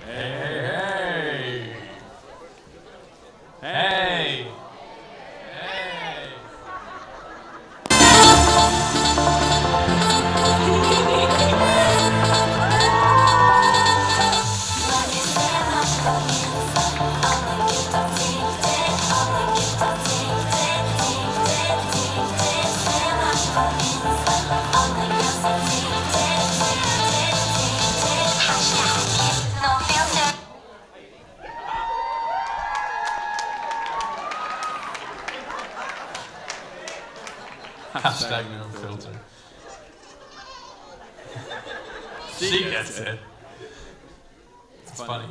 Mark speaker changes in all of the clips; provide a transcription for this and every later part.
Speaker 1: Hey! Hey! Hey! Hashtag no filter. She gets it. It's funny.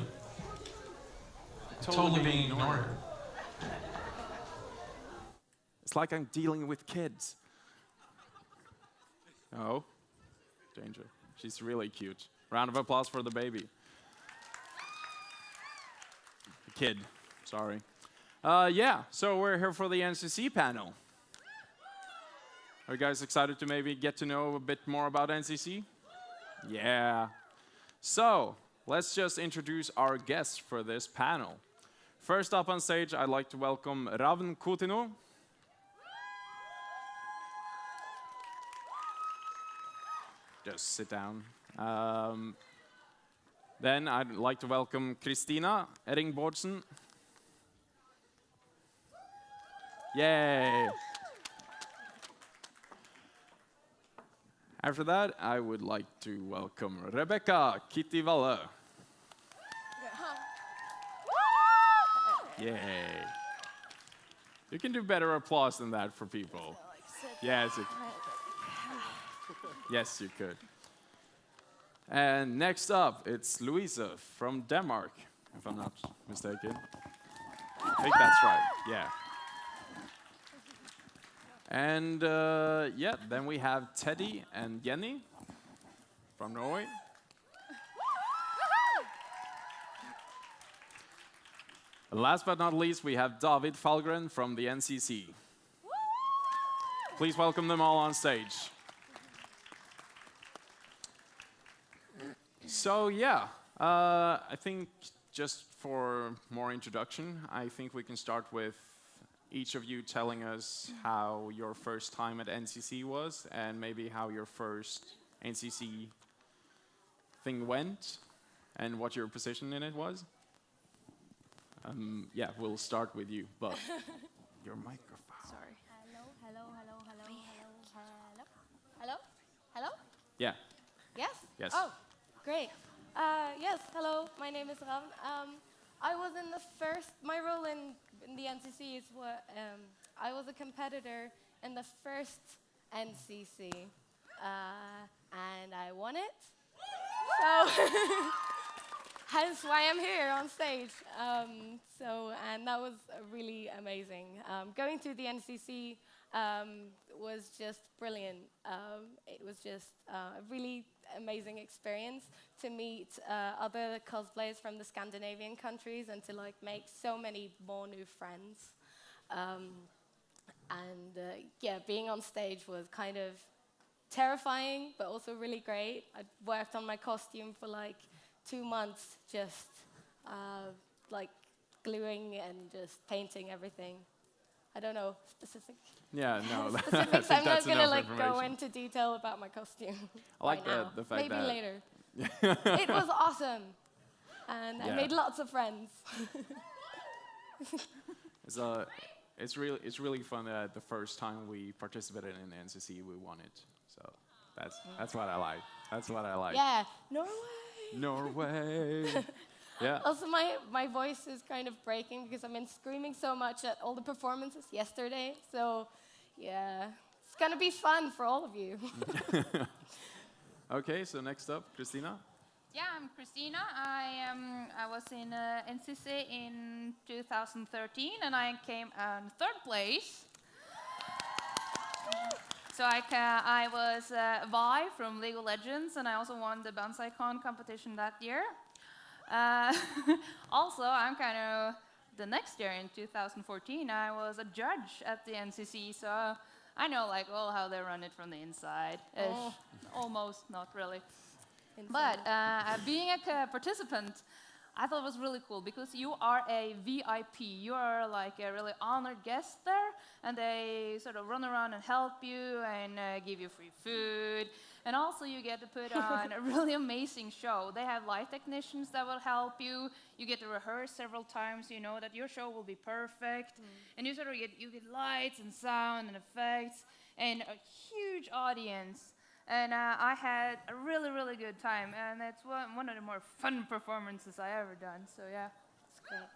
Speaker 1: Totally being ignored.
Speaker 2: It's like I'm dealing with kids. Oh, danger. She's really cute. Round of applause for the baby. The kid, sorry. Yeah, so we're here for the NCC panel. Are you guys excited to maybe get to know a bit more about NCC? Yeah. So, let's just introduce our guests for this panel. First up on stage, I'd like to welcome Ravn Kutino. Just sit down. Then I'd like to welcome Kristina Eringborgsen. Yay! After that, I would like to welcome Rebecca Kitty Valle. Yay! You can do better applause than that for people. Yes, yes, you could. And next up, it's Louisa from Denmark, if I'm not mistaken. I think that's right, yeah. And yeah, then we have Teddy and Jenny from Norway. And last but not least, we have David Falgren from the NCC. Please welcome them all on stage. So yeah, I think just for more introduction, I think we can start with each of you telling us how your first time at NCC was and maybe how your first NCC thing went and what your position in it was. Yeah, we'll start with you, but your microphone.
Speaker 3: Sorry. Hello?
Speaker 2: Yeah.
Speaker 3: Yes?
Speaker 2: Yes.
Speaker 3: Oh, great. Yes, hello, my name is Ram. I was in the first, my role in the NCC is what, I was a competitor in the first NCC, and I won it. So, hence why I'm here on stage. And that was really amazing. Going through the NCC was just brilliant. It was just a really amazing experience to meet other cosplayers from the Scandinavian countries and to like make so many more new friends. Yeah, being on stage was kind of terrifying, but also really great. I worked on my costume for like 2 months, just like gluing and just painting everything. I don't know specific.
Speaker 2: Yeah, no.
Speaker 3: Specifics. I'm not gonna like go into detail about my costume.
Speaker 2: I like
Speaker 3: now.
Speaker 2: the fact
Speaker 3: maybe
Speaker 2: that
Speaker 3: later. It was awesome, and I made lots of friends.
Speaker 2: It's really fun that the first time we participated in NCC we won it. So that's what I like. That's what I like.
Speaker 3: Yeah, Norway.
Speaker 2: Yeah.
Speaker 3: Also, my voice is kind of breaking because I've been screaming so much at all the performances yesterday. So, yeah, it's gonna be fun for all of you.
Speaker 2: Okay, so next up, Kristina.
Speaker 4: Yeah, I'm Christina. I was in NCC in 2013, and I came in 3rd place. So I was Vi from League of Legends, and I also won the Banzaicon competition that year. Also, I'm kind of the next year in 2014, I was a judge at the NCC, so I know like all how they run it from the inside. Almost, not really. But being a participant, I thought it was really cool because you are a VIP. You are like a really honored guest there, and they sort of run around and help you and give you free food. And also you get to put on a really amazing show. They have light technicians that will help you. You get to rehearse several times. You know that your show will be perfect. And you sort of get lights and sound and effects and a huge audience. And I had a really, really good time. And it's one of the more fun performances I ever done. So yeah, it's great.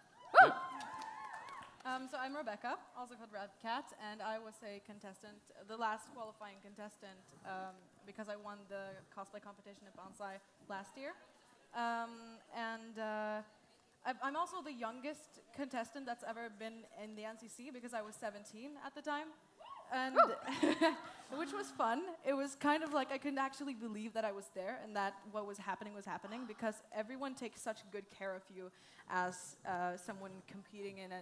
Speaker 4: Woo!
Speaker 5: So I'm Rebecca, also called Red Cat, and I was a contestant, the last qualifying contestant, because I won the cosplay competition at Banzai last year. I'm also the youngest contestant that's ever been in the NCC because I was 17 at the time. And which was fun. It was kind of like I couldn't actually believe that I was there and that what was happening because everyone takes such good care of you as someone competing and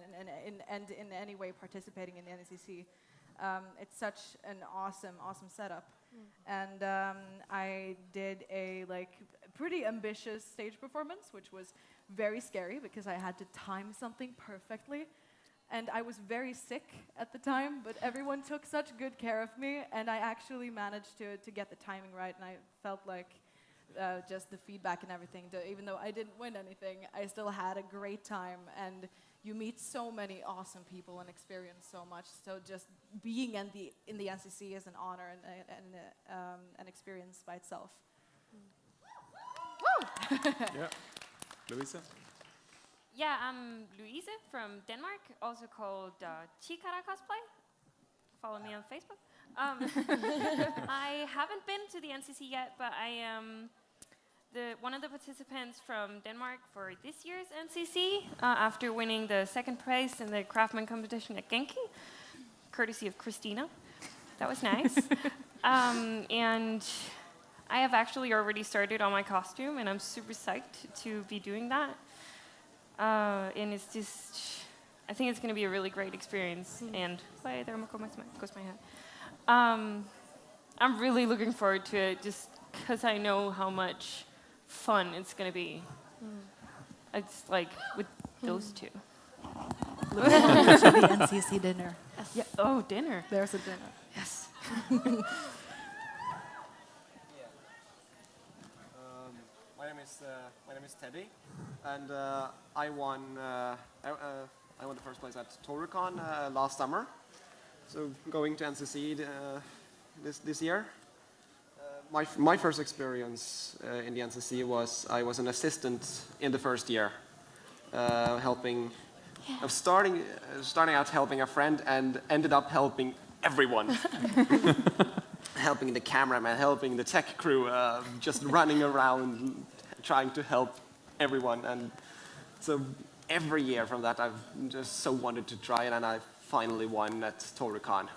Speaker 5: in any way participating in the NCC. It's such an awesome setup. And I did a pretty ambitious stage performance, which was very scary because I had to time something perfectly. And I was very sick at the time, but everyone took such good care of me, and I actually managed to get the timing right, and I felt like just the feedback and everything, even though I didn't win anything, I still had a great time, and you meet so many awesome people and experience so much, so just being in the NCC is an honor and an experience by itself.
Speaker 2: Yeah. Louisa?
Speaker 6: Yeah, I'm Louise from Denmark, also called Chikara Cosplay. Follow me on Facebook. I haven't been to the NCC yet, but I am one of the participants from Denmark for this year's NCC after winning the second prize in the Craftsman competition at Genki, courtesy of Christina. That was nice. And I have actually already started on my costume, and I'm super psyched to be doing that. And it's just, I think it's going to be a really great experience. And there goes my hat. I'm really looking forward to it, just because I know how much fun it's going to be. It's like with those two.
Speaker 5: Looking forward to the NCC dinner.
Speaker 6: Yeah. Oh, dinner.
Speaker 5: There's a dinner.
Speaker 6: Yes.
Speaker 7: My name is Teddy, and I won the first place at Toricon last summer. So going to NCC this year. My first experience in the NCC was I was an assistant in the first year, helping. I was starting out helping a friend and ended up helping everyone. Helping the cameraman, helping the tech crew, just running around trying to help everyone. And so every year from that I've just so wanted to try it, and I finally won at Toricon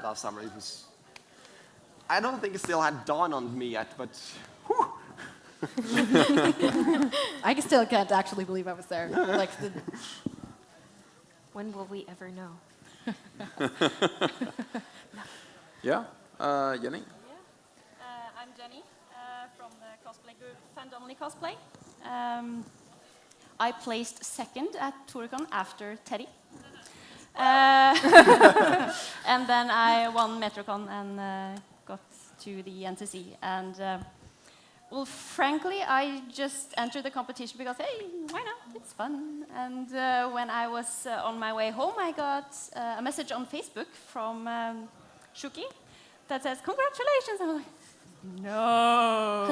Speaker 7: last summer. It was, I don't think it still had dawned on me yet, but whew.
Speaker 5: I still can't actually believe I was there.
Speaker 6: When will we ever know?
Speaker 2: Yeah, Jenny?
Speaker 8: Yeah. I'm Jenny from the cosplay group Fandomly Cosplay. I placed second at Toricon after Teddy. And then I won Metrocon and got to the NCC. And well, frankly, I just entered the competition because, hey, why not? It's fun. And when I was on my way home, I got a message on Facebook from Shuki that says, congratulations. And I'm like, no.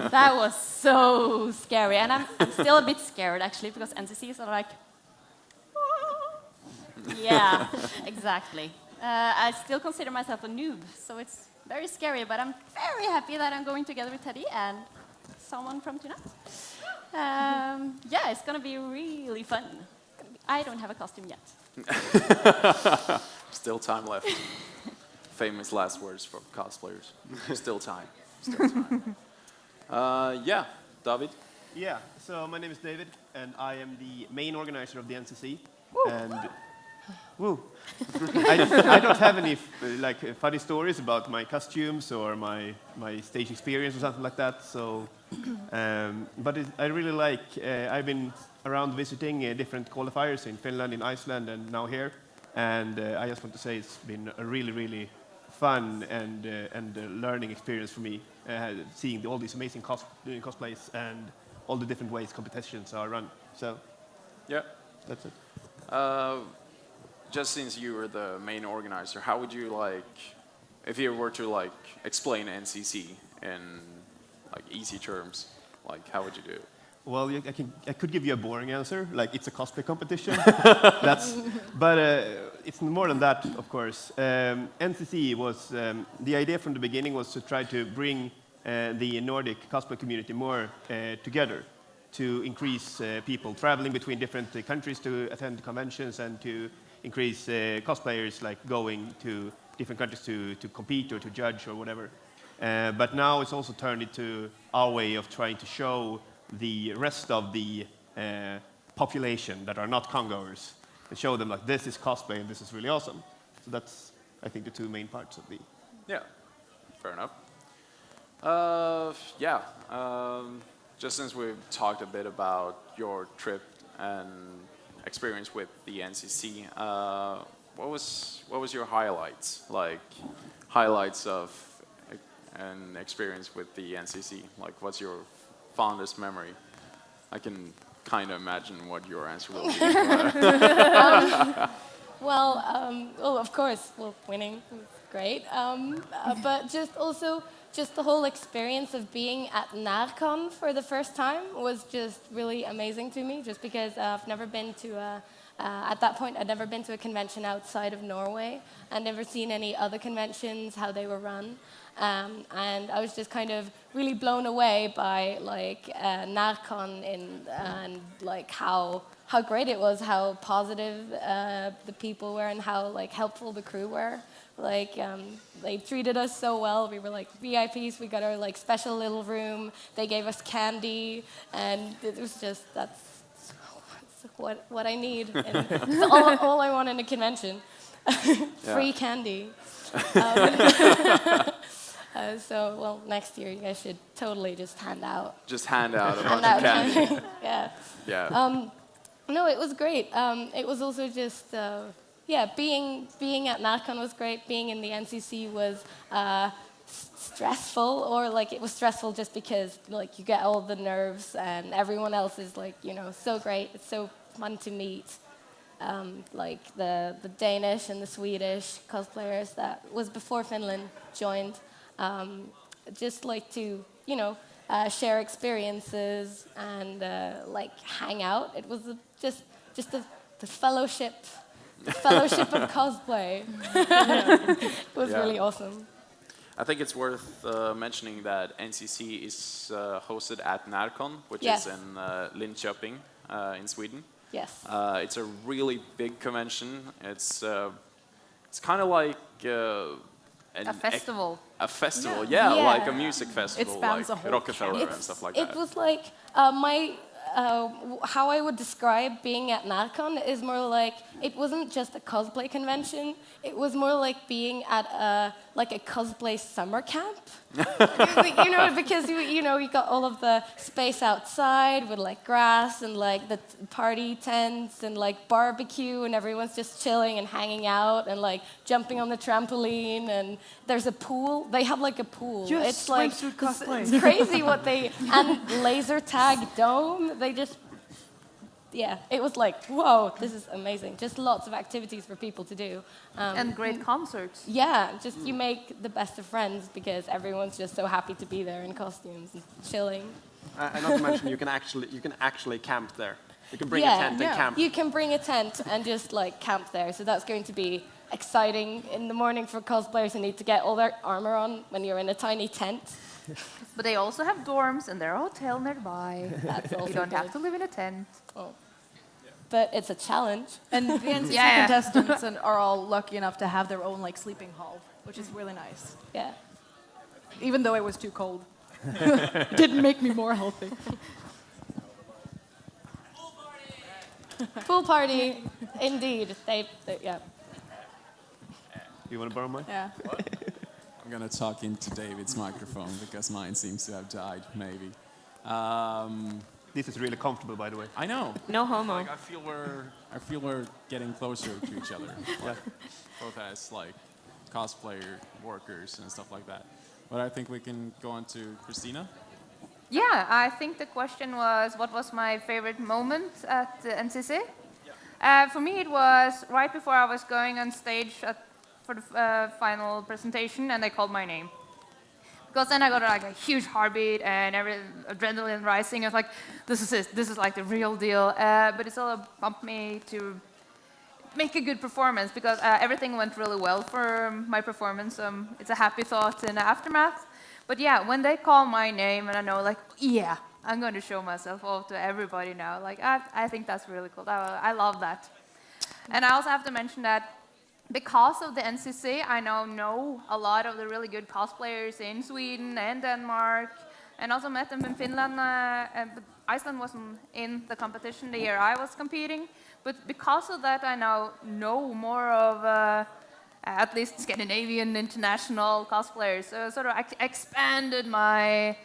Speaker 8: That was so scary. And I'm still a bit scared, actually, because NCCs are like, yeah, exactly. I still consider myself a noob, so it's very scary, but I'm very happy that I'm going together with Teddy and someone from Tunat. Yeah, it's going to be really fun. I don't have a costume yet.
Speaker 2: Still time left. Famous last words for cosplayers. Still time. Still time. Yeah, David?
Speaker 9: Yeah, so my name is David, and I am the main organizer of the NCC.
Speaker 8: Woo.
Speaker 9: And woo. I don't have any funny stories about my costumes or my stage experience or something like that. So But I really like, I've been around visiting different qualifiers in Finland, in Iceland, and now here. And I just want to say it's been a really, really fun and learning experience for me, seeing all these amazing cosplays and all the different ways competitions are run. So,
Speaker 2: Yeah.
Speaker 9: that's it.
Speaker 2: Just since you were the main organizer, how would you if you were to explain NCC in easy terms, how would you do it?
Speaker 9: Well, I could give you a boring answer, like it's a cosplay competition. But it's more than that, of course. NCC was, the idea from the beginning was to try to bring the Nordic cosplay community more together, to increase people traveling between different countries to attend conventions and to increase cosplayers going to different countries to compete or to judge or whatever. But now it's also turned into our way of trying to show the rest of the population that are not congoers and show them this is cosplay and this is really awesome. So that's, I think, the two main parts of the...
Speaker 2: Yeah, fair enough. Just since we've talked a bit about your trip and experience with the NCC, what was your highlights? Highlights of an experience with the NCC? What's your fondest memory? I can kind of imagine what your answer will be.
Speaker 3: Well, of course, winning was great. But just the whole experience of being at NARCON for the first time was just really amazing to me, just because I've never been to at that point, I'd never been to a convention outside of Norway. I'd never seen any other conventions, how they were run. And I was just kind of really blown away by NARCON and how great it was, how positive the people were, and how helpful the crew were. They treated us so well. We were VIPs. We got our special little room. They gave us candy, and it was just that's what I need. And it's all I want in a convention. Free candy. So, next year you guys should totally just hand out.
Speaker 2: Just hand out a bunch of candy.
Speaker 3: Yeah.
Speaker 2: Yeah.
Speaker 3: No, it was great. It was also just, being at NARCON was great. Being in the NCC was stressful, or it was stressful just because you get all the nerves and everyone else is so great. It's so fun to meet. The Danish and the Swedish cosplayers that was before Finland joined. Just to, share experiences and hang out. It was just the fellowship of cosplay. It was really awesome.
Speaker 2: I think it's worth mentioning that NCC is hosted at NARCON, which
Speaker 3: Yes.
Speaker 2: is in Linköping in Sweden.
Speaker 3: Yes.
Speaker 2: It's a really big convention. It's kind of like
Speaker 4: A festival.
Speaker 2: A festival,
Speaker 3: Yeah.
Speaker 2: like a music festival,
Speaker 5: spans a
Speaker 2: like
Speaker 5: whole
Speaker 2: Rockefeller and stuff like that.
Speaker 3: It was how I would describe being at NARCON is more it wasn't just a cosplay convention. It was more being at a cosplay summer camp. Because you got all of the space outside with grass and the party tents and barbecue, and everyone's just chilling and hanging out and jumping on the trampoline, and there's a pool. They have a pool.
Speaker 5: Just swimsuit cosplay.
Speaker 3: It's crazy what they and laser tag dome. They just it was whoa, this is amazing. Just lots of activities for people to do.
Speaker 4: And great concerts.
Speaker 3: Yeah, just you make the best of friends because everyone's just so happy to be there in costumes and chilling.
Speaker 7: And not to mention, you can actually camp there. You can bring a tent and camp.
Speaker 3: You can bring a tent and just camp there. So that's going to be exciting in the morning for cosplayers who need to get all their armor on when you're in a tiny tent.
Speaker 4: But they also have dorms and their hotel nearby.
Speaker 3: That's also
Speaker 4: You don't have
Speaker 3: good.
Speaker 4: to live in a tent.
Speaker 3: Oh. But it's a challenge.
Speaker 5: And the NCC
Speaker 4: Yeah.
Speaker 5: contestants are all lucky enough to have their own sleeping hall, which is really nice.
Speaker 3: Yeah.
Speaker 5: Even though it was too cold. Didn't make me more healthy.
Speaker 3: Pool party, indeed. Yeah.
Speaker 9: You want to borrow mine?
Speaker 5: Yeah.
Speaker 10: I'm going to talk into David's microphone because mine seems to have died, maybe.
Speaker 9: This is really comfortable, by the way.
Speaker 2: I know.
Speaker 6: No homo.
Speaker 2: Like, I feel we're getting closer to each other. Like, both as like cosplayer workers and stuff like that. But I think we can go on to Christina.
Speaker 4: Yeah, I think the question was, what was my favorite moment at the NCC? For me, it was right before I was going on stage for the final presentation, and they called my name. Because then I got like a huge heartbeat and adrenaline rising. I was like, this is it. This is like the real deal. But it still pumped me to make a good performance because everything went really well for my performance. It's a happy thought in the aftermath. But yeah, when they call my name and I know like, yeah, I'm going to show myself off to everybody now. Like, I think that's really cool. I love that. And I also have to mention that because of the NCC, I now know a lot of the really good cosplayers in Sweden and Denmark, and also met them in Finland. But Iceland wasn't in the competition the year I was competing. But because of that, I now know more of at least Scandinavian international cosplayers. So sort of expanded my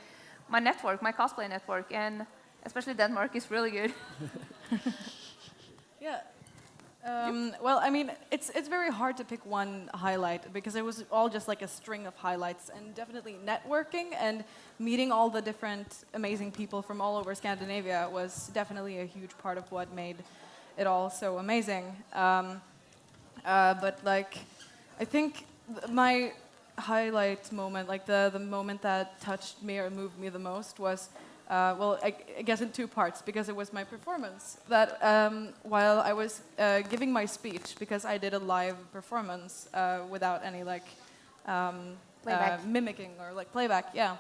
Speaker 4: network, my cosplay network, and especially Denmark is really good.
Speaker 5: Yeah. Well, I mean, it's very hard to pick one highlight because it was all just like a string of highlights, and definitely networking and meeting all the different amazing people from all over Scandinavia was definitely a huge part of what made it all so amazing. But like, I think my highlight moment, like the moment that touched me or moved me the most was, well, I guess in two parts, because it was my performance. That while I was giving my speech, because I did a live performance without any like mimicking or like playback, yeah.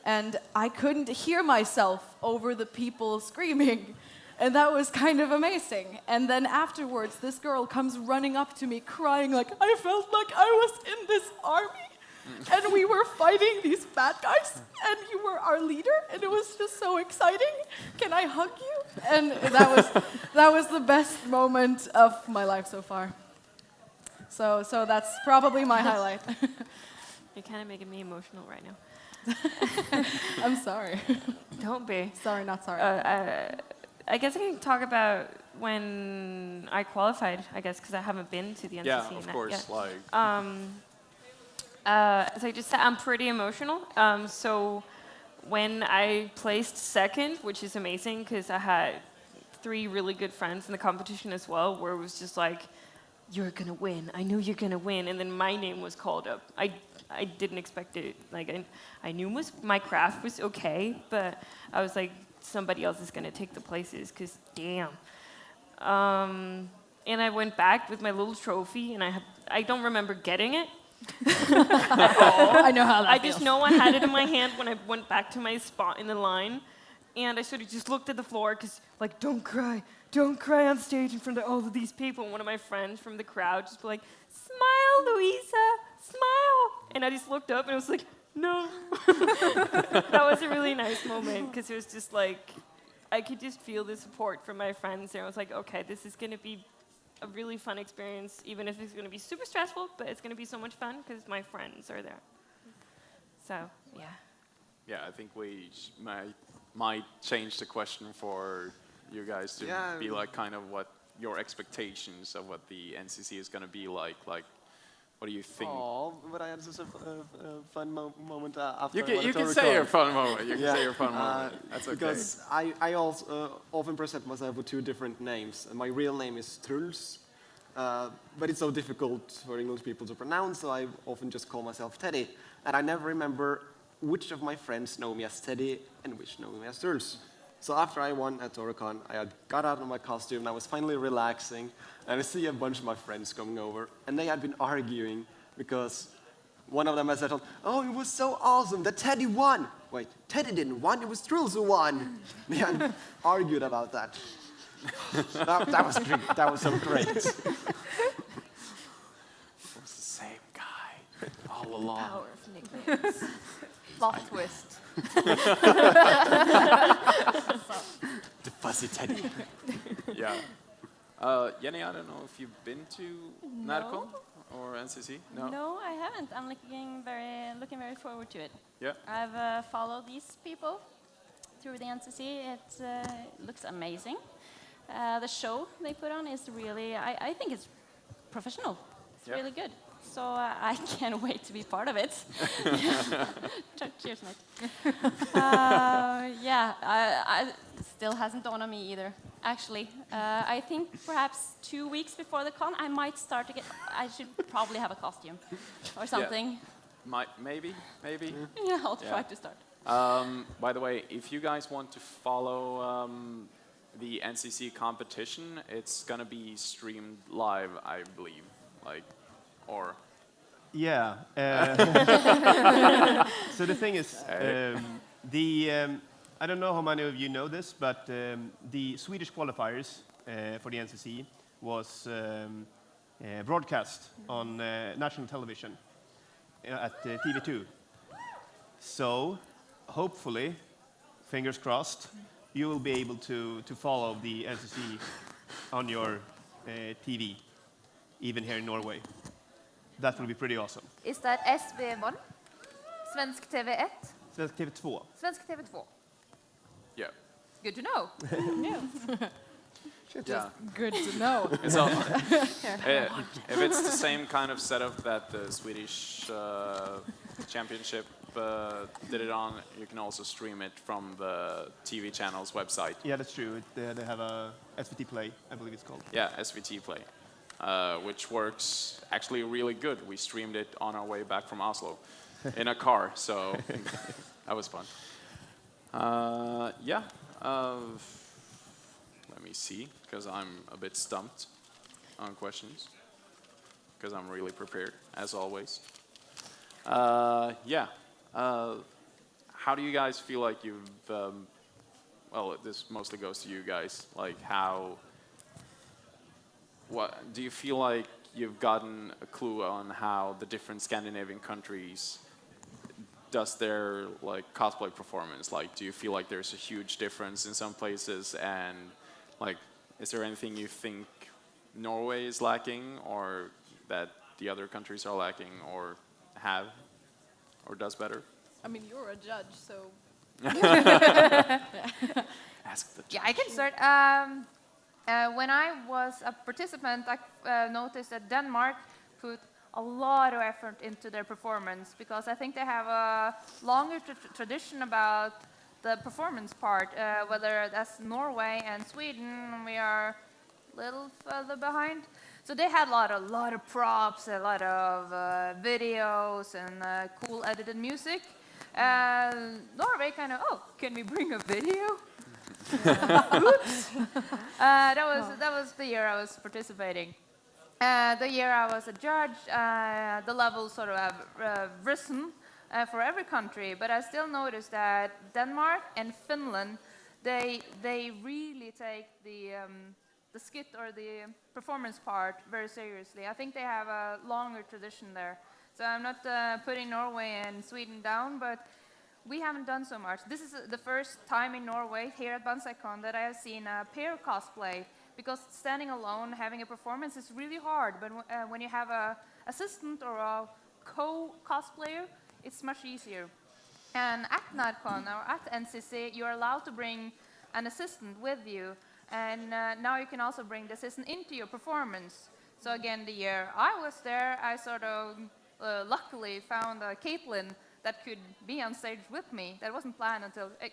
Speaker 5: And I couldn't hear myself over the people screaming. And that was kind of amazing. And then afterwards, this girl comes running up to me crying like, I felt like I was in this army. And we were fighting these bad guys. And you were our leader. And it was just so exciting. Can I hug you? And that was the best moment of my life so far. So that's probably my highlight.
Speaker 6: You're kind of making me emotional right now.
Speaker 5: I'm sorry.
Speaker 6: Don't be.
Speaker 5: Sorry, not sorry.
Speaker 6: I guess I can talk about when I qualified, I guess, because I haven't been to the NCC
Speaker 2: Yeah, of
Speaker 6: yet.
Speaker 2: course. Like,
Speaker 6: As I just said, I'm pretty emotional. So when I placed second, which is amazing, because I had 3 really good friends in the competition as well, where it was just like, you're going to win. I knew you're going to win. And then my name was called up. I didn't expect it. Like, I knew my craft was okay, but I was like, somebody else is going to take the places, because damn. And I went back with my little trophy, and I don't remember getting it.
Speaker 5: I know how that
Speaker 6: I
Speaker 5: feels.
Speaker 6: just know I had it in my hand when I went back to my spot in the line, and I sort of just looked at the floor, because, like, don't cry on stage in front of all of these people. And one of my friends from the crowd just be like, smile, Louisa, smile. And I just looked up, and I was like, no. That was a really nice moment, because it was just like, I could just feel the support from my friends there. I was like, okay, this is going to be a really fun experience, even if it's going to be super stressful, but it's going to be so much fun because my friends are there. So, yeah.
Speaker 2: yeah, I think we might change the question for you guys to be like kind of what your expectations of what the NCC is going to be like. Like, what do you think?
Speaker 7: Oh, but I had such a fun moment after.
Speaker 2: You can say your fun moment. You can say your fun moment. That's okay.
Speaker 7: Because I also often present myself with 2 different names. My real name is Truls, but it's so difficult for English people to pronounce, so I often just call myself Teddy. And I never remember which of my friends know me as Teddy and which know me as Truls. So after I won at Toricon, I had got out of my costume and I was finally relaxing, and I see a bunch of my friends coming over, and they had been arguing because one of them had said, oh, it was so awesome that Teddy won. Wait, Teddy didn't win, it was Truls who won. They had argued about that. that was so great.
Speaker 2: It was the same guy all along.
Speaker 6: Power of nicknames.
Speaker 4: Plot twist.
Speaker 2: The fuzzy Teddy. Yeah. Jenny, I don't know if you've been to NADCON or NCC? No?
Speaker 8: No, I haven't. I'm looking very forward to it.
Speaker 2: Yeah.
Speaker 8: I've followed these people through the NCC. It looks amazing. The show they put on is really, I think it's professional. It's really good. So I can't wait to be part of it. Cheers, mate. I still hasn't dawned on me either. Actually, I think perhaps 2 weeks before the con, I might start to get. I should probably have a costume or something.
Speaker 2: Maybe.
Speaker 8: Yeah, I'll try to start.
Speaker 2: By the way, if you guys want to follow the NCC competition, it's gonna be streamed live, I believe.
Speaker 9: Yeah. So the thing is, I don't know how many of you know this, but the Swedish qualifiers for the NCC was broadcast on national television at TV2. So hopefully, fingers crossed, you will be able to follow the NCC on your TV, even here in Norway. That will be pretty awesome.
Speaker 4: Is that SV1? Svensk TV1?
Speaker 9: Svensk TV2.
Speaker 4: Svensk TV2.
Speaker 2: Yeah.
Speaker 4: Good to know.
Speaker 2: Yeah.
Speaker 5: Good to know.
Speaker 2: It's all, if it's the same kind of setup that the Swedish championship did it on, you can also stream it from the TV channel's website.
Speaker 9: Yeah, that's true. They have a SVT Play, I believe it's called.
Speaker 2: Yeah, SVT Play, which works actually really good. We streamed it on our way back from Oslo in a car, so that was fun. Let me see, because I'm a bit stumped on questions, because I'm really prepared, as always. How do you guys feel like you've, well, this mostly goes to you guys, like what do you feel like you've gotten a clue on how the different Scandinavian countries does their like cosplay performance? Like, do you feel like there's a huge difference in some places, and like, is there anything you think Norway is lacking, or that the other countries are lacking, or have, or does better?
Speaker 5: I mean, you're a judge, so.
Speaker 2: Ask the judge.
Speaker 4: Yeah, I can start. When I was a participant, I noticed that Denmark put a lot of effort into their performance, because I think they have a longer tradition about the performance part, whether that's Norway and Sweden, we are a little further behind. So they had a lot of props, a lot of videos and cool edited music. Norway kind of, oh, can we bring a video? Oops. That was the year I was participating. The year I was a judge, the levels sort of have risen for every country, but I still noticed that Denmark and Finland, they really take the skit or the performance part very seriously. I think they have a longer tradition there. So I'm not putting Norway and Sweden down, but we haven't done so much. This is the first time in Norway, here at Banzaicon, that I have seen a pair cosplay, because standing alone, having a performance is really hard, but when you have an assistant or a co-cosplayer, it's much easier. And at NADCon or at NCC, you're allowed to bring an assistant with you, and now you can also bring the assistant into your performance. So again, the year I was there, I sort of luckily found Caitlin that could be on stage with me. That wasn't planned until, hey,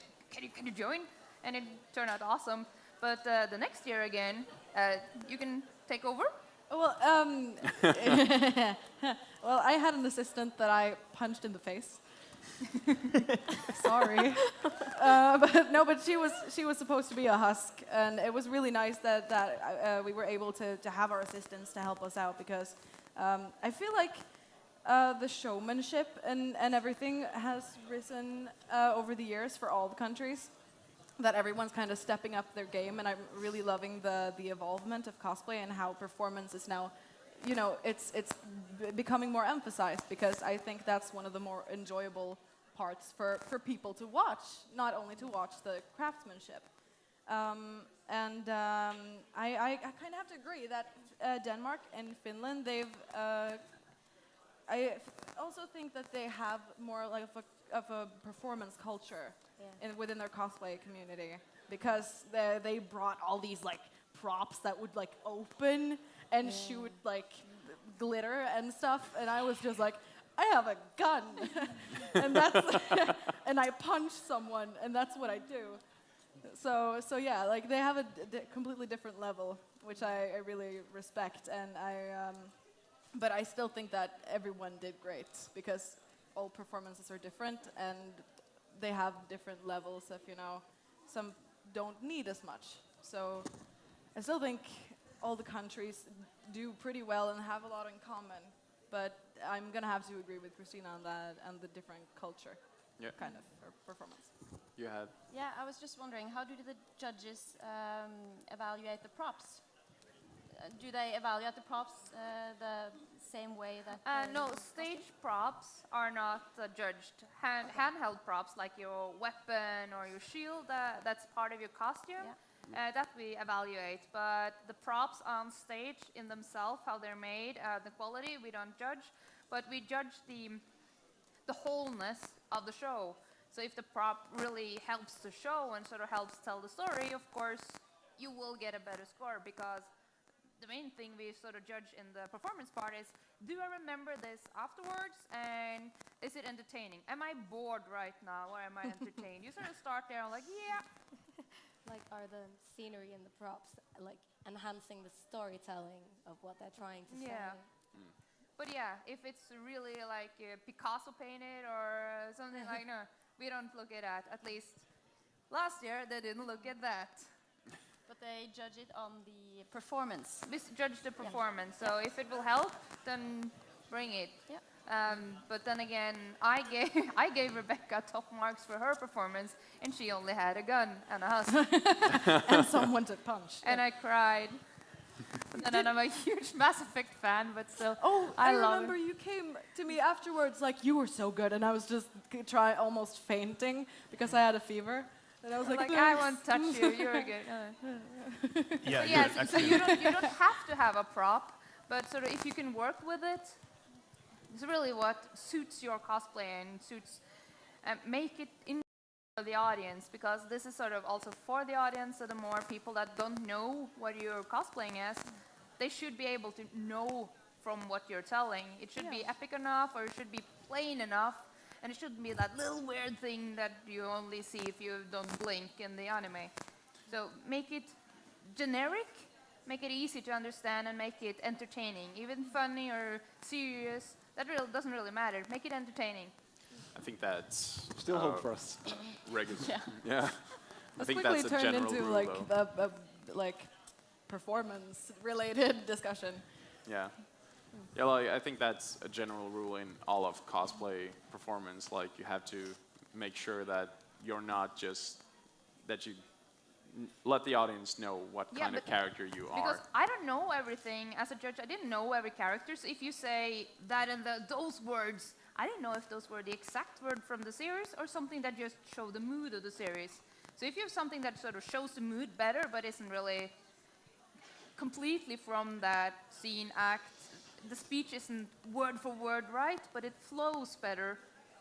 Speaker 4: can you join? And it turned out awesome. But the next year again, you can take over.
Speaker 5: Well, well, I had an assistant that I punched in the face. Sorry, but she was supposed to be a husk, and it was really nice that we were able to have our assistants to help us out, because I feel like the showmanship and everything has risen over the years for all the countries. That everyone's kind of stepping up their game, and I'm really loving the evolvement of cosplay and how performance is now, you know, it's becoming more emphasized, because I think that's one of the more enjoyable parts for people to watch, not only to watch the craftsmanship. I kind of have to agree that Denmark and Finland, I also think that they have more like of a performance culture within their cosplay community, because they brought all these like props that would like open and shoot like glitter and stuff, and I was just like, I have a gun, and that's and I punch someone, and that's what I do. So yeah, like they have a completely different level, which I really respect, and but I still think that everyone did great, because all performances are different and they have different levels of, some don't need as much. So I still think all the countries do pretty well and have a lot in common, but I'm gonna have to agree with Christina on that and the different culture kind of performance.
Speaker 2: You had.
Speaker 8: Yeah, I was just wondering, how do the judges evaluate the props? Do they evaluate the props the same way that?
Speaker 4: No, stage props are not judged. Handheld props like your weapon or your shield, that's part of your costume.
Speaker 8: Yeah.
Speaker 4: That we evaluate, but the props on stage in themselves, how they're made, the quality, we don't judge, but we judge the wholeness of the show. So if the prop really helps the show and sort of helps tell the story, of course, you will get a better score, because the main thing we sort of judge in the performance part is, do I remember this afterwards, and is it entertaining? Am I bored right now, or am I entertained? You sort of start there and like, yeah.
Speaker 3: Like, are the scenery and the props like enhancing the storytelling of what they're trying to say?
Speaker 4: Yeah. But yeah, if it's really like Picasso painted or something like, no, we don't look at that. At least last year they didn't look at that.
Speaker 8: But they judge it on the performance.
Speaker 4: We judge the performance, so if it will help, then bring it.
Speaker 8: Yeah.
Speaker 4: But then again, I gave Rebecca top marks for her performance, and she only had a gun and a husband.
Speaker 5: And someone to punch.
Speaker 4: And I cried. And I'm a huge Mass Effect fan, but still,
Speaker 5: Oh,
Speaker 4: I
Speaker 5: I
Speaker 4: love
Speaker 5: remember
Speaker 4: it.
Speaker 5: you came to me afterwards like, you were so good, and I was just almost fainting because I had a fever. And I was like,
Speaker 4: I won't touch you. You're good.
Speaker 9: Yeah,
Speaker 4: Yeah,
Speaker 9: good,
Speaker 4: so you don't have to have a prop, but sort of if you can work with it, it's really what suits your cosplay and suits, make it in for the audience, because this is sort of also for the audience. So the more people that don't know what you're cosplaying as, they should be able to know from what you're telling. It should be epic enough, or it should be plain enough. And it shouldn't be that little weird thing that you only see if you don't blink in the anime. So make it generic, make it easy to understand, and make it entertaining. Even funny or serious, that doesn't really matter. Make it entertaining.
Speaker 2: I think that's
Speaker 10: Still hope for us.
Speaker 2: regular. Yeah. I
Speaker 5: This
Speaker 2: think
Speaker 5: quickly
Speaker 2: that's a
Speaker 5: turned
Speaker 2: general
Speaker 5: into
Speaker 2: rule,
Speaker 5: like
Speaker 2: though.
Speaker 5: like performance-related discussion.
Speaker 2: Yeah. Yeah, like, I think that's a general rule in all of cosplay performance. Like, you have to make sure that you're not just, that you let the audience know what kind of character you are.
Speaker 4: Because I don't know everything. As a judge, I didn't know every character. So if you say that and those words, I didn't know if those were the exact word from the series or something that just show the mood of the series. So if you have something that sort of shows the mood better, but isn't really completely from that scene, act, the speech isn't word for word right, but it flows better,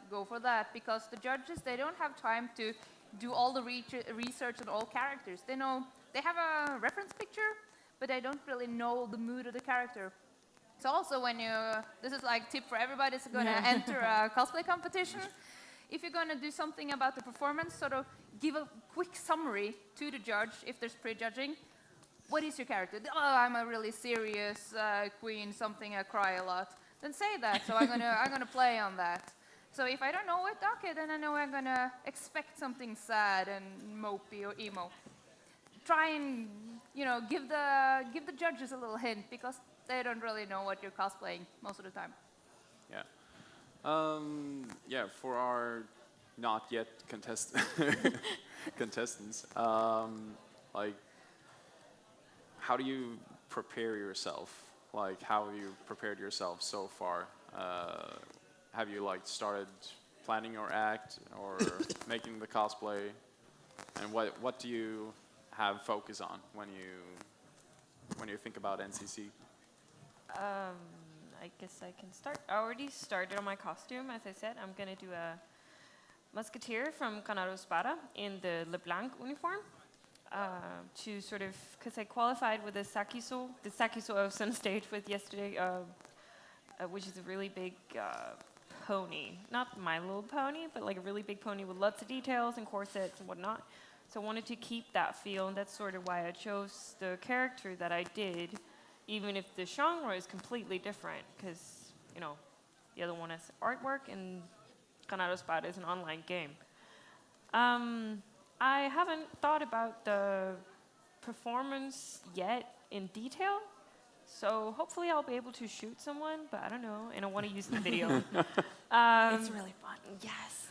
Speaker 4: go for that. Because the judges, they don't have time to do all the research on all characters. They know, they have a reference picture, but they don't really know the mood of the character. So also when you, this is like tip for everybody that's going to enter a cosplay competition, if you're going to do something about the performance, sort of give a quick summary to the judge if there's pre-judging. What is your character? Oh, I'm a really serious queen, something I cry a lot. Then say that, so I'm gonna play on that. So if I don't know it, okay, then I know I'm gonna expect something sad and mopey or emo. Try and, give the judges a little hint, because they don't really know what you're cosplaying most of the time.
Speaker 2: Yeah. Yeah, for our not yet contestants, like, how do you prepare yourself? Like, how have you prepared yourself so far? Have you started planning your act or making the cosplay? And what do you have focus on when you think about NCC?
Speaker 6: I guess I can start. I already started on my costume, as I said. I'm gonna do musketeer from Canado Spada in the LeBlanc uniform. To sort of, because I qualified with the Sakiso I was on stage with yesterday, which is a really big pony. Not My Little Pony, but like a really big pony with lots of details and corsets and whatnot. So I wanted to keep that feel, and that's sort of why I chose the character that I did, even if the genre is completely different, because, you know, the other one is artwork, and Canado Spada is an online game. I haven't thought about the performance yet in detail, so hopefully I'll be able to shoot someone, but I don't know, and I want to use the video.
Speaker 8: It's really fun.
Speaker 6: Yes.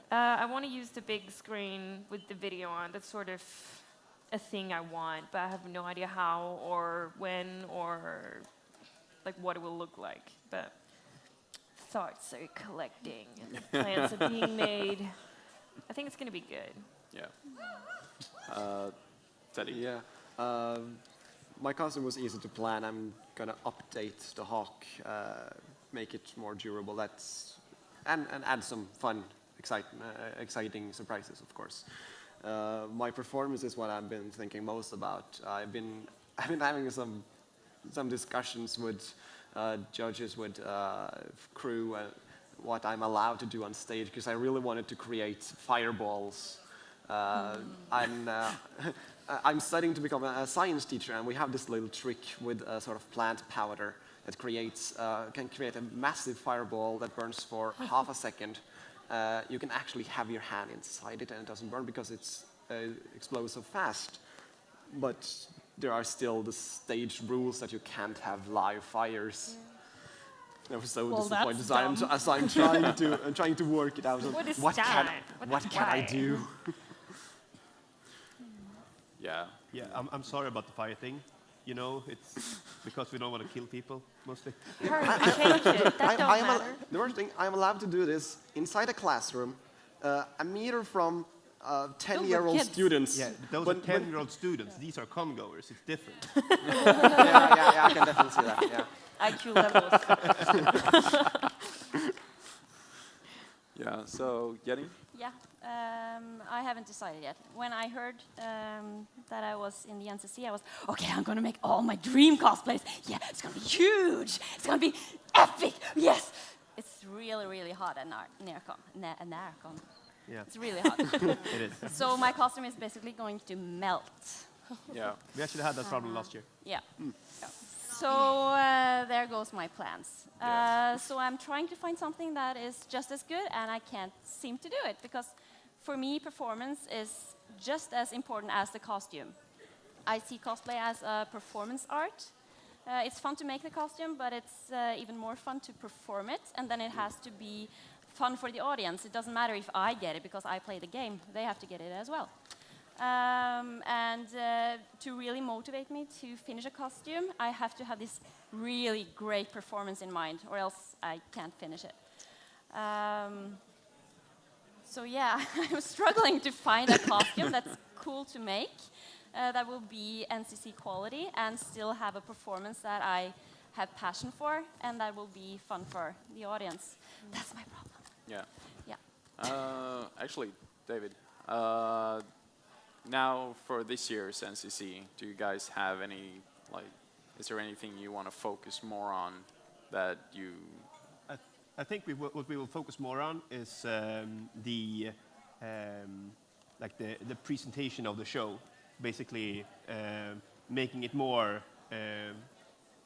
Speaker 6: I want to use the big screen with the video on. That's sort of a thing I want, but I have no idea how or when or like what it will look like. But thoughts are collecting and the plans are being made. I think it's going to be good.
Speaker 2: Yeah. Teddy?
Speaker 7: Yeah. My costume was easy to plan. I'm gonna update the hawk, make it more durable. And add some fun, exciting surprises, of course. My performance is what I've been thinking most about. I've been having some discussions with judges, with crew, what I'm allowed to do on stage, because I really wanted to create fireballs. I'm studying to become a science teacher, and we have this little trick with a sort of plant powder that can create a massive fireball that burns for half a second. You can actually have your hand inside it, and it doesn't burn because it explodes so fast. But there are still the stage rules that you can't have live fires. I was so disappointed. As I'm trying to work it out. What can I do?
Speaker 9: Yeah, I'm sorry about the fire thing. You know, it's because we don't want to kill people, mostly.
Speaker 6: Change it. That don't matter.
Speaker 7: The worst thing, I'm allowed to do this inside a classroom, a meter from 10-year-old students.
Speaker 9: Yeah, those are 10-year-old students. These are com-goers. It's different.
Speaker 7: yeah, I can definitely see that, yeah.
Speaker 6: IQ levels.
Speaker 2: Yeah, so Jenny?
Speaker 8: Yeah, I haven't decided yet. When I heard that I was in the NCC, I was, okay, I'm going to make all my dream cosplays. Yeah, it's going to be huge. It's going to be epic. Yes. It's really, really hot at NARCon.
Speaker 9: Yeah.
Speaker 8: It's really hot.
Speaker 9: It is.
Speaker 8: So my costume is basically going to melt.
Speaker 2: Yeah.
Speaker 9: We actually had that problem last year.
Speaker 8: Yeah. Yeah. So there goes my plans. So I'm trying to find something that is just as good, and I can't seem to do it, because for me, performance is just as important as the costume. I see cosplay as a performance art. It's fun to make the costume, but it's even more fun to perform it, and then it has to be fun for the audience. It doesn't matter if I get it, because I play the game. They have to get it as well. To really motivate me to finish a costume, I have to have this really great performance in mind, or else I can't finish it. So yeah, I'm struggling to find a costume that's cool to make, that will be NCC quality and still have a performance that I have passion for, and that will be fun for the audience. That's my problem.
Speaker 2: Yeah.
Speaker 8: Yeah.
Speaker 2: Actually, David, now for this year's NCC, do you guys have any, is there anything you want to focus more on that you...
Speaker 9: I think what we will focus more on is the presentation of the show, basically making it more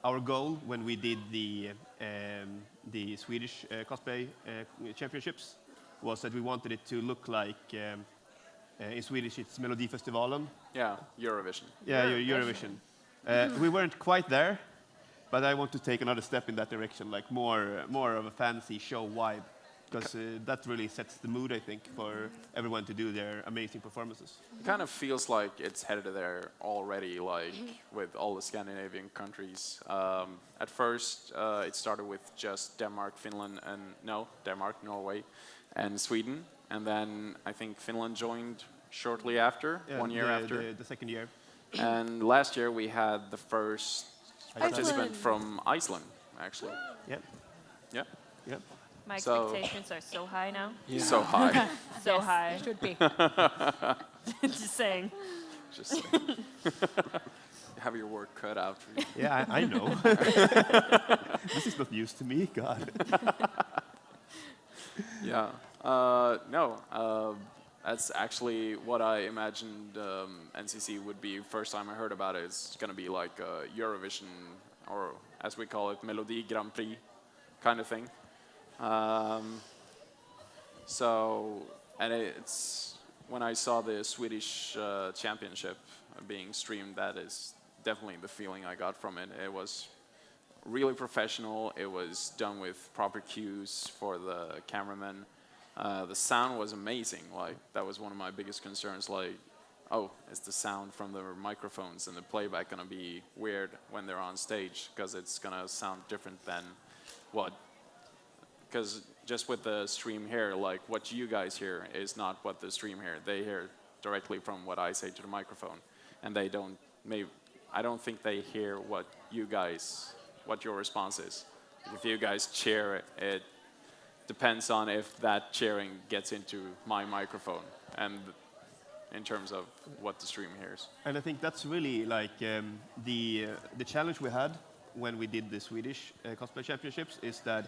Speaker 9: our goal when we did the Swedish cosplay championships was that we wanted it to look like in Swedish it's Melodifestivalen.
Speaker 2: Yeah, Eurovision.
Speaker 9: Yeah, Eurovision. We weren't quite there, but I want to take another step in that direction, like more of a fancy show vibe, because that really sets the mood, I think, for everyone to do their amazing performances.
Speaker 2: It kind of feels like it's headed there already, with all the Scandinavian countries. At first, it started with just Denmark, Norway, and Sweden. And then I think Finland joined shortly after, 1 year after.
Speaker 9: The second year.
Speaker 2: And last year we had the first participant from Iceland, actually.
Speaker 9: Yeah.
Speaker 2: Yeah.
Speaker 9: Yeah.
Speaker 6: My
Speaker 2: So-
Speaker 6: expectations are so high now.
Speaker 2: So high.
Speaker 6: So high.
Speaker 5: Should be.
Speaker 6: Just saying.
Speaker 2: Just saying. You have your work cut out for you.
Speaker 9: Yeah, I know. This is not news to me, God.
Speaker 2: Yeah. No. That's actually what I imagined NCC would be. First time I heard about it, it's going to be like a Eurovision, or as we call it, Melodi Grand Prix kind of thing. And it's when I saw the Swedish championship being streamed, that is definitely the feeling I got from it. It was really professional. It was done with proper cues for the cameramen. The sound was amazing. Like, that was one of my biggest concerns. Like, oh, is the sound from the microphones and the playback gonna be weird when they're on stage? Because it's gonna sound different than what? Because just with the stream here, like what you guys hear is not what the stream hear. They hear directly from what I say to the microphone, and they don't. I don't think they hear what your response is. If you guys cheer, it depends on if that cheering gets into my microphone, and in terms of what the stream hears.
Speaker 9: And I think that's really like the challenge we had when we did the Swedish cosplay championships is that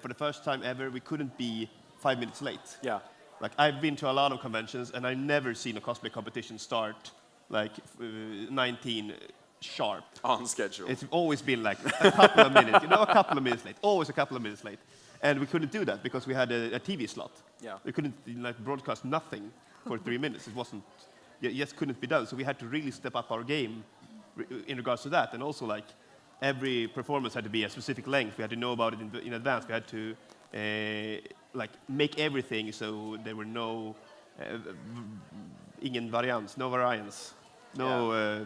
Speaker 9: for the first time ever we couldn't be 5 minutes late.
Speaker 2: Yeah.
Speaker 9: Like, I've been to a lot of conventions and I've never seen a cosplay competition start like 19 sharp.
Speaker 2: On schedule.
Speaker 9: It's always been like a couple of minutes, a couple of minutes late, always a couple of minutes late. And we couldn't do that because we had a TV slot.
Speaker 2: Yeah.
Speaker 9: We couldn't like broadcast nothing for 3 minutes. It wasn't, just couldn't be done. So we had to really step up our game in regards to that. And also, like, every performance had to be a specific length. We had to know about it in advance. We had to like make everything so there were no ingen variants, no variants, no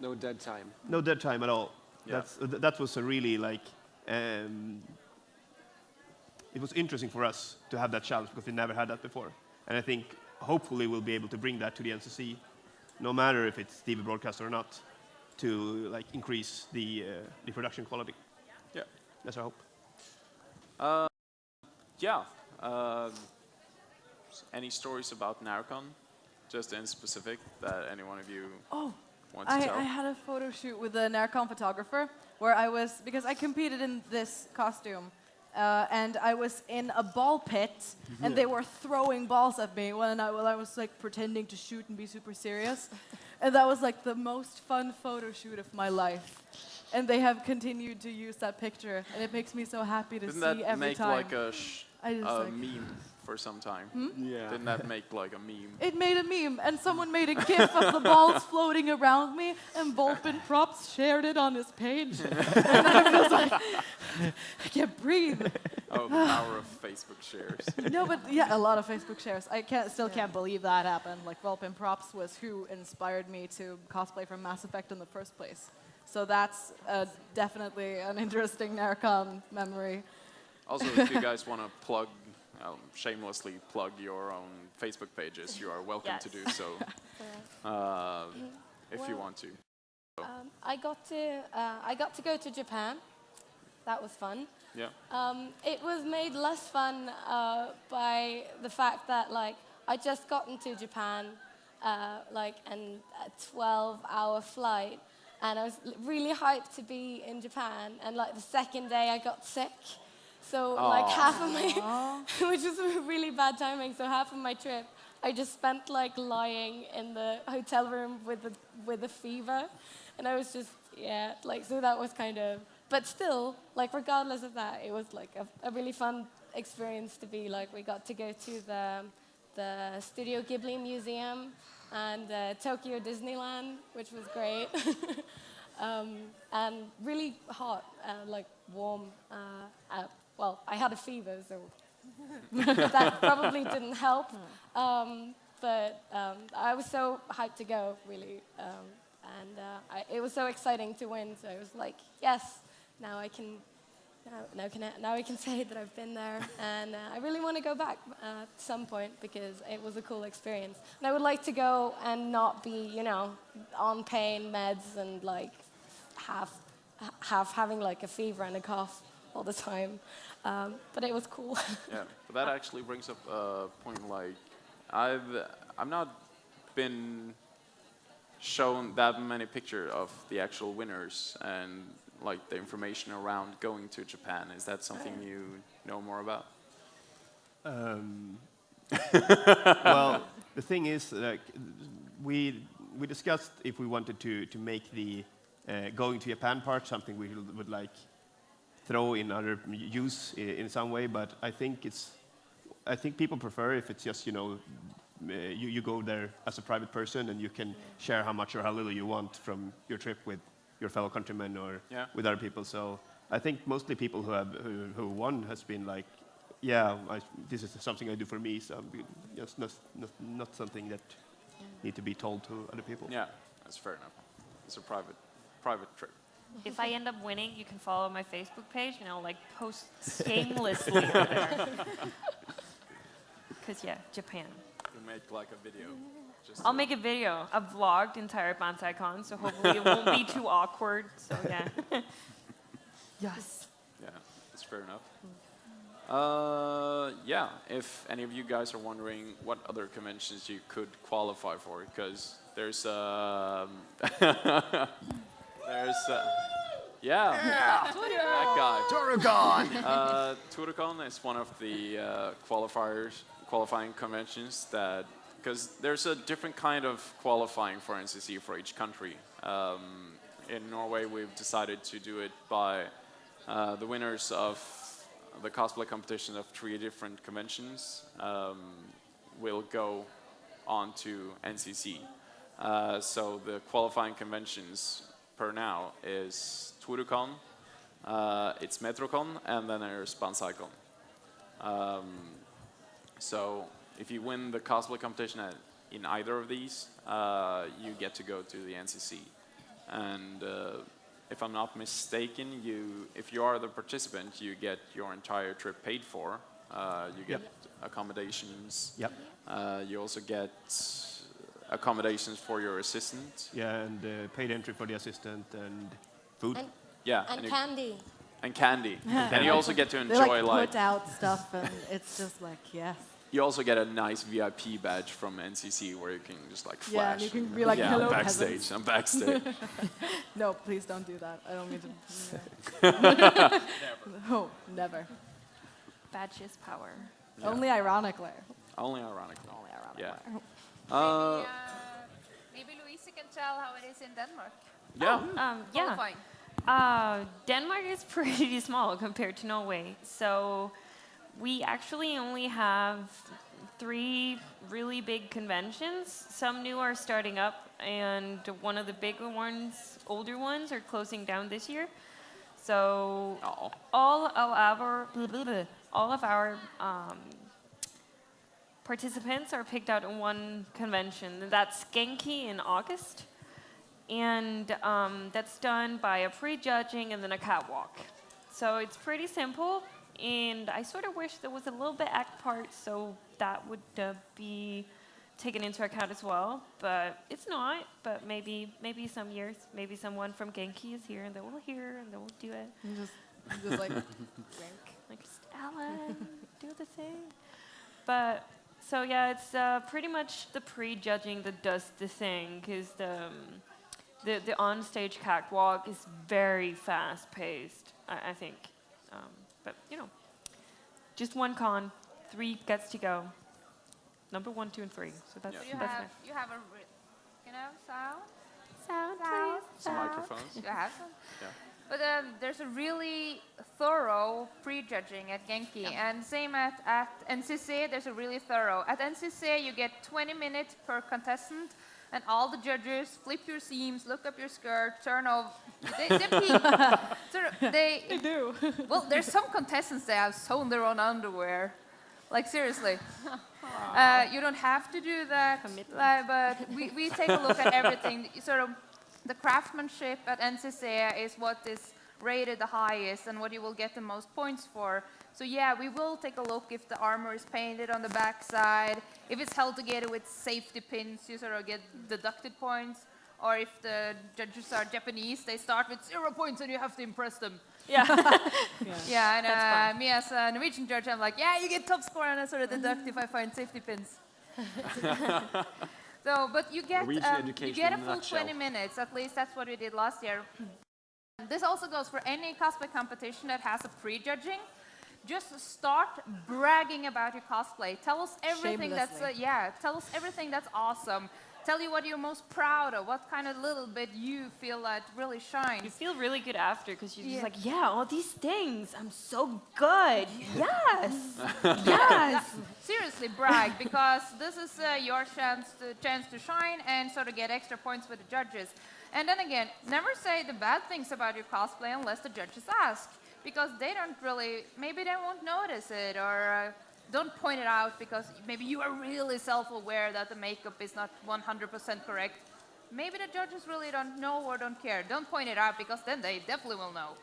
Speaker 7: No dead time.
Speaker 9: no dead time at all.
Speaker 2: Yeah.
Speaker 9: That was a really like it was interesting for us to have that challenge because we never had that before. And I think hopefully we'll be able to bring that to the NCC, no matter if it's TV broadcast or not, to like increase the production quality.
Speaker 2: Yeah.
Speaker 9: That's our hope.
Speaker 2: Yeah. Any stories about Narcon, just in specific, that any one of you wants to tell?
Speaker 5: I had a photo shoot with a Narcon photographer where I was, because I competed in this costume, and I was in a ball pit, and they were throwing balls at me while I was like pretending to shoot and be super serious. And that was like the most fun photo shoot of my life. And they have continued to use that picture, and it makes me so happy to
Speaker 2: Didn't
Speaker 5: see
Speaker 2: that
Speaker 5: every
Speaker 2: make
Speaker 5: time.
Speaker 2: like a
Speaker 5: I just like-
Speaker 2: meme for some time?
Speaker 7: Yeah.
Speaker 2: Didn't that make like a meme?
Speaker 5: It made a meme, and someone made a gif of the balls floating around me, and Volpin Props shared it on his page. And I'm just like, I can't breathe.
Speaker 2: Oh, the power of Facebook shares.
Speaker 5: No, but yeah, a lot of Facebook shares. I still can't believe that happened. Like, Volpin Props was who inspired me to cosplay from Mass Effect in the first place. So that's definitely an interesting Narcon memory.
Speaker 2: Also, if you guys want to plug, shamelessly plug your own Facebook pages, you are welcome to do so. If you want to.
Speaker 3: I got to go to Japan. That was fun.
Speaker 2: Yeah.
Speaker 3: It was made less fun by the fact that like I just got into Japan, like and a 12-hour flight, and I was really hyped to be in Japan. And like the second day, I got sick, so like half of my, which was really bad timing. So half of my trip, I just spent like lying in the hotel room with a fever, and I was just like so that was kind of. But still, like regardless of that, it was like a really fun experience to be like. We got to go to the Studio Ghibli Museum and Tokyo Disneyland, which was great, and really hot, like warm. Well, I had a fever, so that probably didn't help. But I was so hyped to go, really, and it was so exciting to win. So I was like, yes. Now I can say that I've been there, and I really want to go back at some point because it was a cool experience. And I would like to go and not be, on pain meds and like half having like a fever and a cough all the time. But it was cool.
Speaker 2: Yeah, but that actually brings up a point. Like, I've not been shown that many pictures of the actual winners and like the information around going to Japan. Is that something you know more about?
Speaker 9: Well, the thing is, like, we discussed if we wanted to make the going to Japan part something we would like throw in other use in some way, but I think people prefer if it's just, you know, you go there as a private person and you can share how much or how little you want from your trip with your fellow countrymen or with other people. So I think mostly people who won has been like, yeah, this is something I do for me, so just not something that need to be told to other people.
Speaker 2: Yeah, that's fair enough. It's a private trip.
Speaker 6: If I end up winning, you can follow my Facebook page, and I'll like post shamelessly there. Because yeah, Japan.
Speaker 2: You make like a video.
Speaker 6: I'll make a video. I've vlogged entire Banzaicon, so hopefully it won't be too awkward. So yeah. Yes.
Speaker 2: Yeah, that's fair enough. Yeah, if any of you guys are wondering what other conventions you could qualify for, because there's that guy.
Speaker 9: Tourecon!
Speaker 2: Tourecon is one of the qualifying conventions that, because there's a different kind of qualifying for NCC for each country. In Norway, we've decided to do it by the winners of the cosplay competition of 3 different conventions will go on to NCC. So the qualifying conventions per now is Tourecon, it's Metrocon, and then there's Banzaicon. So if you win the cosplay competition in either of these, you get to go to the NCC. And if I'm not mistaken, if you are the participant, you get your entire trip paid for. You get accommodations.
Speaker 9: Yep.
Speaker 2: You also get accommodations for your assistant.
Speaker 9: Yeah, and paid entry for the assistant and food.
Speaker 3: And candy.
Speaker 2: And candy. And you also get to
Speaker 5: They
Speaker 2: enjoy
Speaker 5: like put out stuff, and it's just like, yes.
Speaker 2: You also get a nice VIP badge from NCC where you can just like flash.
Speaker 5: Yeah, you can be like, hello,
Speaker 2: I'm backstage.
Speaker 5: peasants.
Speaker 2: I'm backstage.
Speaker 5: No, please don't do that. I don't mean to. No, never.
Speaker 6: Badges power.
Speaker 2: Yeah.
Speaker 5: Only ironically.
Speaker 2: Only ironically.
Speaker 5: Only ironically.
Speaker 2: Yeah.
Speaker 4: Maybe Louise can tell how it is in Denmark.
Speaker 2: Yeah.
Speaker 6: Yeah. Denmark is pretty small compared to Norway. So we actually only have 3 really big conventions. Some new are starting up, and one of the bigger ones, older ones, are closing down this year. So all of our participants are picked out in one convention. That's Genki in August. And that's done by a pre-judging and then a catwalk. So it's pretty simple. And I sort of wish there was a little bit act part, so that would be taken into account as well. But it's not. But maybe some years, maybe someone from Genki is here, and they will hear, and they will do it.
Speaker 5: Just like, drink.
Speaker 6: Like, Alan, do the thing. But so yeah, it's pretty much the pre-judging that does the thing, because the on-stage catwalk is very fast-paced, I think. But, you know, just one con, 3 gets to go. Number 1, 2, and 3. So that's,
Speaker 4: You
Speaker 6: that's
Speaker 4: have
Speaker 6: nice.
Speaker 4: you have a sound.
Speaker 6: Sound,
Speaker 4: Sound.
Speaker 6: please.
Speaker 2: Some microphones.
Speaker 4: You have some.
Speaker 2: Yeah.
Speaker 4: But there's a really thorough pre-judging at Genki, and same at NCC. There's a really thorough. At NCC, you get 20 minutes per contestant. And all the judges flip your seams, look up your skirt, turn over. They peek. They
Speaker 5: do.
Speaker 4: Well, there's some contestants that have sewn their own underwear. Like, seriously. You don't have to do that. But we take a look at everything. Sort of the craftsmanship at NCC is what is rated the highest and what you will get the most points for. So yeah, we will take a look if the armor is painted on the backside, if it's held together with safety pins, you sort of get deducted points, Or if the judges are Japanese, they start with 0 points and you have to impress them.
Speaker 6: Yeah.
Speaker 4: Yeah, and
Speaker 6: That's fun.
Speaker 4: me as a Norwegian judge, I'm like, yeah, you get top score, and I sort of deduct if I find safety pins. So, but you get
Speaker 7: Norwegian
Speaker 4: you
Speaker 7: education
Speaker 4: get a
Speaker 7: in a
Speaker 4: full
Speaker 7: nutshell.
Speaker 4: 20 minutes. At least that's what we did last year. This also goes for any cosplay competition that has a pre-judging. Just start bragging about your cosplay. Tell us everything that's
Speaker 5: Shamelessly.
Speaker 4: tell us everything that's awesome. Tell you what you're most proud of. What kind of little bit you feel that really shines.
Speaker 6: You feel really good after because you're just like, yeah, all these things, I'm so good. Yes. Yes.
Speaker 4: Seriously, brag, because this is your chance to shine and sort of get extra points with the judges. And then again, never say the bad things about your cosplay unless the judges ask, because they don't really, maybe they won't notice it, or don't point it out because maybe you are really self-aware that the makeup is not 100% correct. Maybe the judges really don't know or don't care. Don't point it out because then they definitely will know.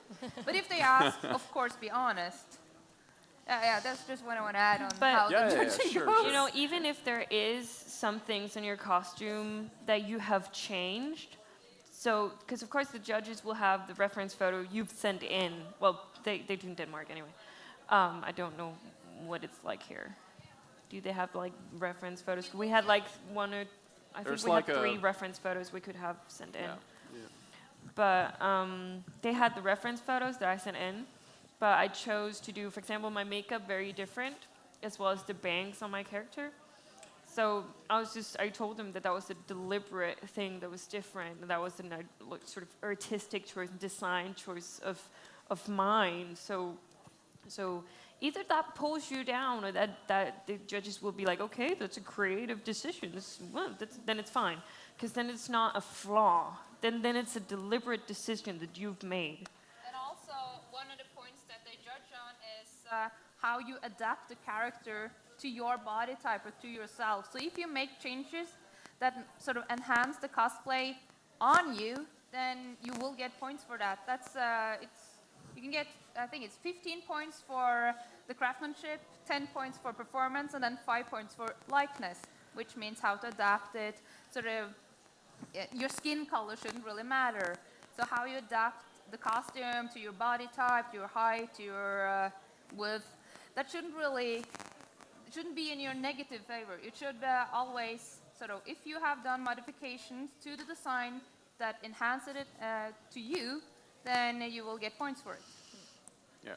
Speaker 4: But if they ask, of course, be honest. Yeah, that's just what I want to add on
Speaker 6: But-
Speaker 4: how
Speaker 1: Yeah,
Speaker 4: the
Speaker 1: yeah,
Speaker 4: judging
Speaker 1: sure,
Speaker 4: goes.
Speaker 6: You know, even if there is some things in your costume that you have changed, so, because of course the judges will have the reference photo you've sent in. Well, they do in Denmark anyway. I don't know what it's like here. Do they have like reference photos? We had like one or, I think
Speaker 2: There's
Speaker 6: we
Speaker 2: like
Speaker 6: had
Speaker 2: a-
Speaker 6: 3 reference photos we could have sent in.
Speaker 2: Yeah.
Speaker 6: But they had the reference photos that I sent in, but I chose to do, for example, my makeup very different, as well as the bangs on my character. So I told them that that was a deliberate thing that was different, and that was a sort of artistic choice, design choice of mine. So either that pulls you down, or that the judges will be like, okay, that's a creative decision. Then it's fine, because then it's not a flaw. Then it's a deliberate decision that you've made.
Speaker 4: And also, one of the points that they judge on is how you adapt the character to your body type or to yourself. So if you make changes that sort of enhance the cosplay on you, then you will get points for that. That's you can get, I think it's 15 points for the craftsmanship, 10 points for performance, and then 5 points for likeness, which means how to adapt it. Sort of your skin color shouldn't really matter. So how you adapt the costume to your body type, to your height, to your width, that shouldn't be in your negative favor. It should always sort of, if you have done modifications to the design that enhance it to you, then you will get points for it.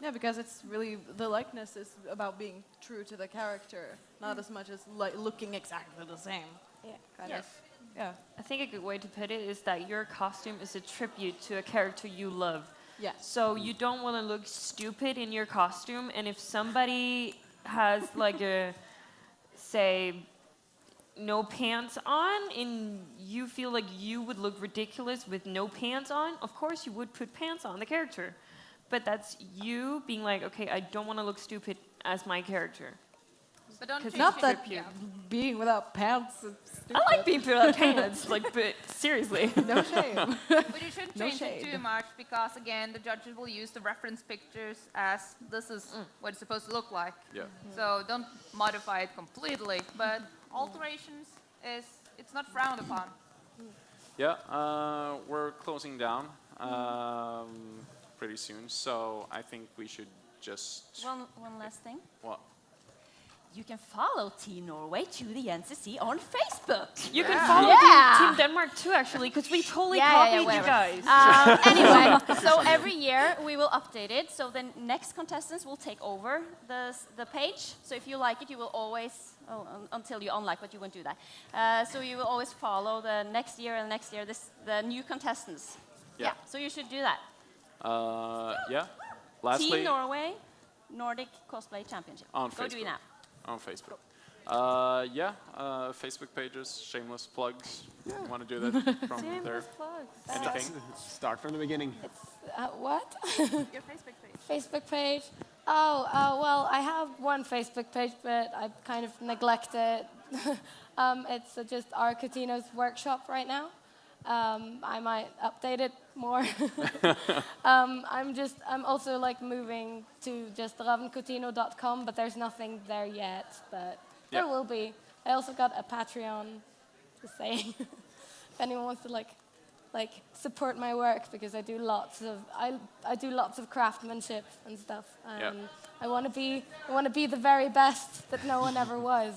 Speaker 5: Yeah, because it's really, the likeness is about being true to the character, not as much as looking exactly the same.
Speaker 6: Yeah.
Speaker 5: Kind of. Yeah.
Speaker 6: I think a good way to put it is that your costume is a tribute to a character you love.
Speaker 5: Yeah.
Speaker 6: So you don't want to look stupid in your costume, and if somebody has like a, say, no pants on, and you feel like you would look ridiculous with no pants on, of course you would put pants on the character. But that's you being like, okay, I don't want to look stupid as my character.
Speaker 4: But don't
Speaker 6: Because
Speaker 4: change
Speaker 5: Not
Speaker 4: it.
Speaker 5: that
Speaker 4: Yeah.
Speaker 5: being without pants is stupid.
Speaker 6: I like being without pants, like, but seriously.
Speaker 5: No shame.
Speaker 4: But you shouldn't
Speaker 5: No
Speaker 4: change it
Speaker 5: shade.
Speaker 4: too much because, again, the judges will use the reference pictures as this is what it's supposed to look like.
Speaker 2: Yeah.
Speaker 4: So don't modify it completely. But alterations it's not frowned upon.
Speaker 2: Yeah, we're closing down pretty soon, so I think we should just.
Speaker 8: One last thing.
Speaker 2: What?
Speaker 8: You can follow Team Norway to the NCC on Facebook.
Speaker 6: You can follow Team Denmark too, actually, because we totally copied you
Speaker 8: whatever.
Speaker 6: guys.
Speaker 8: Anyway, so every year we will update it. So the next contestants will take over the page. So if you like it, you will always, until you unlike, but you won't do that. So you will always follow the next year and next year the new contestants.
Speaker 2: Yeah.
Speaker 8: So you should do that.
Speaker 2: Yeah. Lastly,
Speaker 8: Team Norway, Nordic Cosplay Championship.
Speaker 2: On
Speaker 8: Go do it
Speaker 2: Facebook.
Speaker 8: now.
Speaker 2: on Facebook. Facebook pages, shameless plugs. Want to do that from there? Anything?
Speaker 7: Start from the beginning.
Speaker 3: What?
Speaker 4: Your Facebook page.
Speaker 3: Facebook page. Well, I have one Facebook page, but I kind of neglect it. It's just our Coutinho's workshop right now. I might update it more. I'm also like moving to just ravncoutinho.com, but there's nothing there yet. But there will be. I also got a Patreon, just saying. If anyone wants to like like support my work because I do lots of craftsmanship and stuff. I want to be the very best that no one ever was.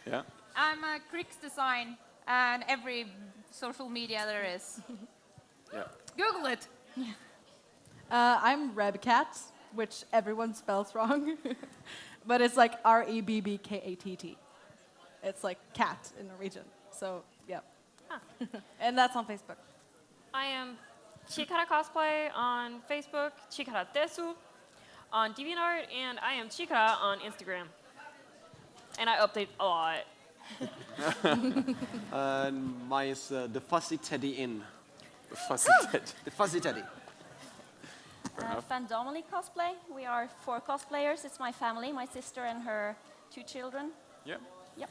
Speaker 2: Yeah.
Speaker 4: I'm a Crix design and every social media there is.
Speaker 2: Yeah.
Speaker 4: Google it.
Speaker 5: I'm Rebcat, which everyone spells wrong, but it's like Rebbkatt. It's like cat in Norwegian. So yeah, and that's on Facebook.
Speaker 6: I am Chikara Cosplay on Facebook, Chikara Desu on DeviantArt, and I am Chikara on Instagram. And I update a lot.
Speaker 7: And mine is the Fuzzy Teddy Inn.
Speaker 2: The fuzzy Ted.
Speaker 7: The Fuzzy Teddy.
Speaker 8: Fandomily cosplay. We are 4 cosplayers. It's my family, my sister and her 2 children.
Speaker 2: Yeah.
Speaker 8: Yep.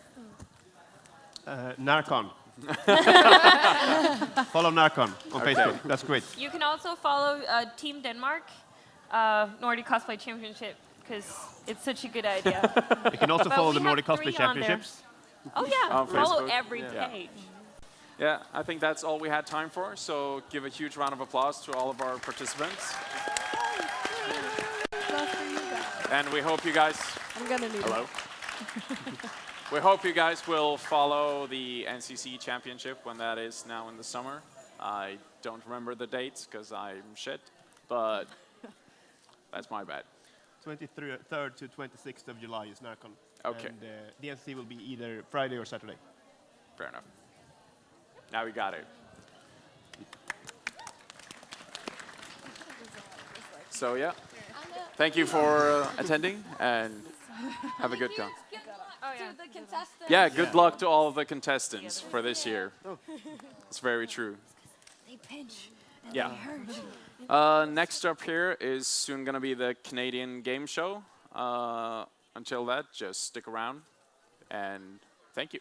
Speaker 9: Narcon. Follow Narcon on Facebook. That's great.
Speaker 6: You can also follow Team Denmark, Nordic Cosplay Championship, because it's such a good idea.
Speaker 9: You can also
Speaker 6: But
Speaker 9: follow
Speaker 6: we
Speaker 9: the Nordic
Speaker 6: have
Speaker 9: Cosplay
Speaker 6: 3 on there.
Speaker 9: Championships.
Speaker 6: Oh yeah,
Speaker 2: On
Speaker 6: follow
Speaker 2: Facebook.
Speaker 6: every
Speaker 2: Yeah.
Speaker 6: page.
Speaker 2: Yeah, I think that's all we had time for. So give a huge round of applause to all of our participants. And we hope you guys.
Speaker 5: I'm gonna need
Speaker 2: Hello. We hope you guys will follow the NCC Championship when that is now in the summer. I don't remember the dates because I'm shit, but that's my bad.
Speaker 9: 23rd to 26th of July is Narcon.
Speaker 2: Okay.
Speaker 9: And the NCC will be either Friday or Saturday.
Speaker 2: Fair enough. Now we got it. So yeah, thank you for attending and have a good con.
Speaker 6: Oh yeah.
Speaker 3: To the contestants.
Speaker 2: Yeah, good luck to all of the contestants for this year. It's very true.
Speaker 3: They pinch.
Speaker 2: Yeah. Next up here is soon going to be the Canadian game show. Until that, just stick around and thank you.